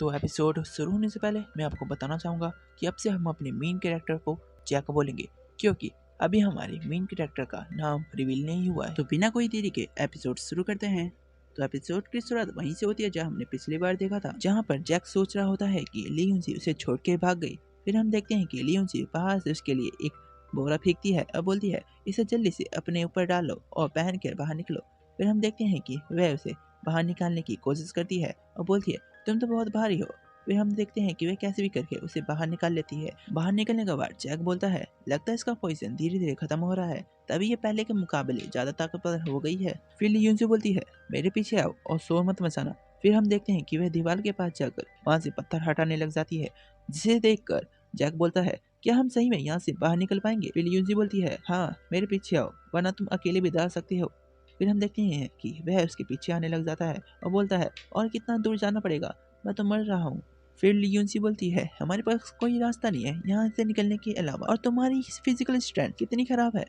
तो एपिसोड शुरू होने से पहले मैं आपको बताना चाहूँगा कि अब से हम अपने मेन कैरेक्टर को जैक बोलेंगे, क्योंकि अभी हमारे मेन कैरेक्टर का नाम रिवील नहीं हुआ है। तो बिना कोई देरी के एपिसोड शुरू करते हैं। तो एपिसोड की शुरुआत वहीं से होती है जहाँ हमने पिछली बार देखा था, जहाँ पर जैक सोच रहा होता है कि लियोनजी उसे छोड़ के भाग गई। फिर हम देखते हैं कि लियोनजी बाहर से उसके लिए एक बोरा फेंकती है और बोलती है इसे जल्दी से अपने ऊपर डालो और पहन कर बाहर निकलो। फिर हम देखते हैं कि वह उसे बाहर निकालने की कोशिश करती है और बोलती है तुम तो बहुत भारी हो। फिर हम देखते हैं कि वह कैसे भी करके उसे बाहर निकाल लेती है। बाहर निकलने के बाद जैक बोलता है लगता है इसका पॉइजन धीरे धीरे खत्म हो रहा है, तभी ये पहले के मुकाबले ज्यादा ताकतवर हो गई है। फिर लियोनजी बोलती है मेरे पीछे आओ और शोर मत मचाना। फिर हम देखते हैं कि वह दीवार के पास जाकर वहां से पत्थर हटाने लग जाती है, जिसे देखकर जैक बोलता है क्या हम सही में यहाँ से बाहर निकल पाएंगे। फिर लियोनजी बोलती है हाँ मेरे पीछे आओ वरना तुम अकेले भी जा सकते हो। फिर हम देखते हैं कि वह उसके पीछे आने लग जाता है और बोलता है और कितना दूर जाना पड़ेगा, मैं तो मर रहा हूँ। फिर लियोनसी बोलती है हमारे पास कोई रास्ता नहीं है यहाँ से निकलने के अलावा, और तुम्हारी फिजिकल स्ट्रेंथ कितनी खराब है।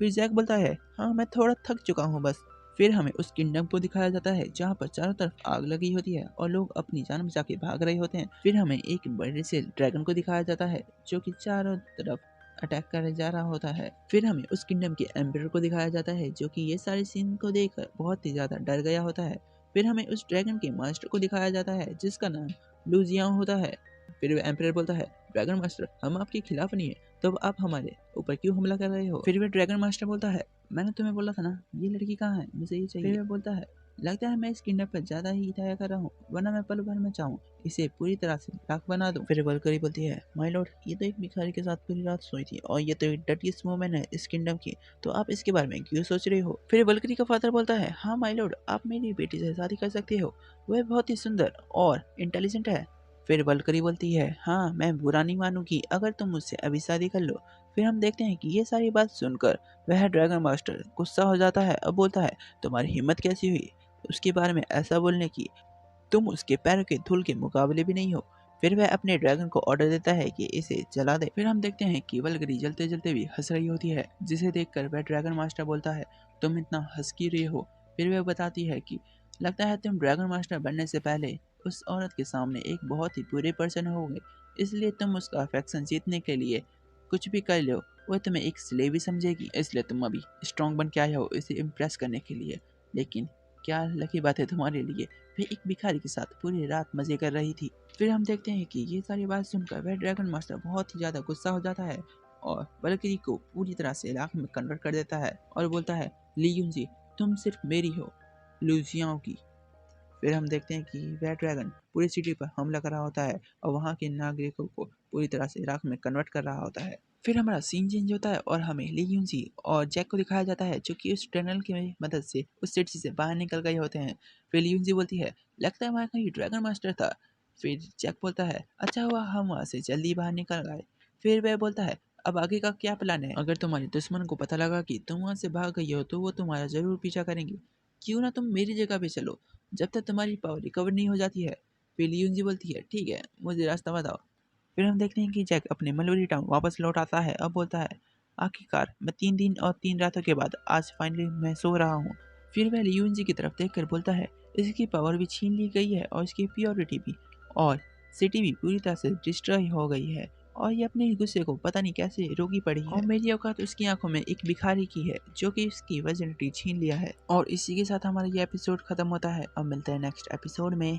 फिर जैक बोलता है हाँ मैं थोड़ा थक चुका हूँ बस। फिर हमें उस किंगडम को दिखाया जाता है जहाँ पर चारों तरफ आग लगी होती है और लोग अपनी जान बचा के भाग रहे होते हैं। फिर हमें एक बड़े से ड्रैगन को दिखाया जाता है जो कि चारों तरफ अटैक करने जा रहा होता है। फिर हमें उस किंगडम के एम्परर को दिखाया जाता है जो कि ये सारे सीन को देखकर बहुत ही ज्यादा डर गया होता है। फिर हमें उस ड्रैगन के मास्टर को दिखाया जाता है जिसका नाम लुजियाओ होता है। फिर एम्परर बोलता है ड्रैगन मास्टर हम आपके खिलाफ नहीं है, तो अब आप हमारे ऊपर क्यों हमला कर रहे हो। फिर वे ड्रैगन मास्टर बोलता है मैंने तुम्हें बोला था ना ये लड़की कहाँ है, मुझे ये चाहिए। फिर वह बोलता है लगता है मैं इस किंगडम पर ज्यादा ही दया कर रहा हूँ, वरना मैं पल भर में चाहूँ इसे पूरी तरह से राख बना दूं। फिर वल्करी बोलती है माय लॉर्ड ये तो एक भिखारी के साथ पूरी रात सोई थी और ये तो एक डर्टीएस्ट वुमन है इस किंगडम की, तो आप इसके बारे में क्यों सोच रहे हो। फिर वल्करी का फादर बोलता है हाँ माय लॉर्ड आप मेरी बेटी से शादी कर सकते हो, वह बहुत ही सुंदर और इंटेलिजेंट है। फिर वल्करी बोलती है हाँ मैं बुरा नहीं मानूंगी अगर तुम मुझसे अभी शादी कर लो। फिर हम देखते हैं कि ये सारी बात सुनकर वह ड्रैगन मास्टर गुस्सा हो जाता है और बोलता है तुम्हारी हिम्मत कैसी हुई उसके बारे में ऐसा बोलने की, तुम उसके पैरों के धूल के मुकाबले भी नहीं हो। फिर वह अपने ड्रैगन को ऑर्डर देता है कि इसे जला दे। फिर हम देखते हैं कि वल्करी जलते जलते भी हंस रही होती है, जिसे देखकर वह ड्रैगन मास्टर बोलता है तुम इतना हंस क्यों रही हो। फिर वह बताती है कि लगता है तुम ड्रैगन मास्टर बनने से पहले उस औरत के सामने एक बहुत ही बुरे पर्सन हो गए, इसलिए तुम उसका अफेक्शन जीतने के लिए कुछ भी कर लो, वह तुम्हें एक स्लेव ही समझेगी, इसलिए तुम अभी स्ट्रॉन्ग बन के आए हो इसे इम्प्रेस करने के लिए। लेकिन क्या लकी बात है तुम्हारे लिए, वह एक भिखारी के साथ पूरी रात मजे कर रही थी। फिर हम देखते हैं कि ये सारी बात सुनकर वह ड्रैगन मास्टर बहुत ही ज्यादा गुस्सा हो जाता है और वल्करी को पूरी तरह से राख में कन्वर्ट कर देता है और बोलता है लियोनजी तुम सिर्फ मेरी हो, लुजियाओं की। फिर हम देखते हैं कि वह ड्रैगन पूरी सिटी पर हमला कर रहा होता है और वहाँ के नागरिकों को पूरी तरह से राख में कन्वर्ट कर रहा होता है। फिर हमारा सीन चेंज होता है और हमें लियोनजी और जैक को दिखाया जाता है जो कि उस टनल की मदद से उस सिटी से बाहर निकल गए होते हैं। फिर लियोनजी बोलती है लगता है वहाँ कहीं ड्रैगन मास्टर था। फिर जैक बोलता है अच्छा हुआ हम वहाँ से जल्दी बाहर निकल गए। फिर वह बोलता है अब आगे का क्या प्लान है, अगर तुम्हारे दुश्मन को पता लगा कि तुम वहाँ से भाग गई हो तो वो तुम्हारा जरूर पीछा करेंगे, क्यों ना तुम मेरी जगह पे चलो जब तक तुम्हारी पावर रिकवर नहीं हो जाती है। फिर लियोनजी बोलती है ठीक है मुझे रास्ता बताओ। फिर हम देखते हैं कि जैक अपने मलबरी टाउन वापस लौट आता है और बोलता है आखिरकार मैं 3 दिन और 3 रातों के बाद आज फाइनली मैं सो रहा हूँ। फिर वह लियोनजी की तरफ देखकर बोलता है इसकी पावर भी छीन ली गई है और इसकी प्योरिटी भी, और सिटी भी पूरी तरह से डिस्ट्रॉय हो गई है और ये अपने गुस्से को पता नहीं कैसे रोकी पड़ी है, और मेरी औकात उसकी आंखों में एक भिखारी की है जो कि इसकी वर्जिनिटी छीन लिया है। और इसी के साथ हमारा ये एपिसोड खत्म होता है। अब मिलते हैं नेक्स्ट एपिसोड में।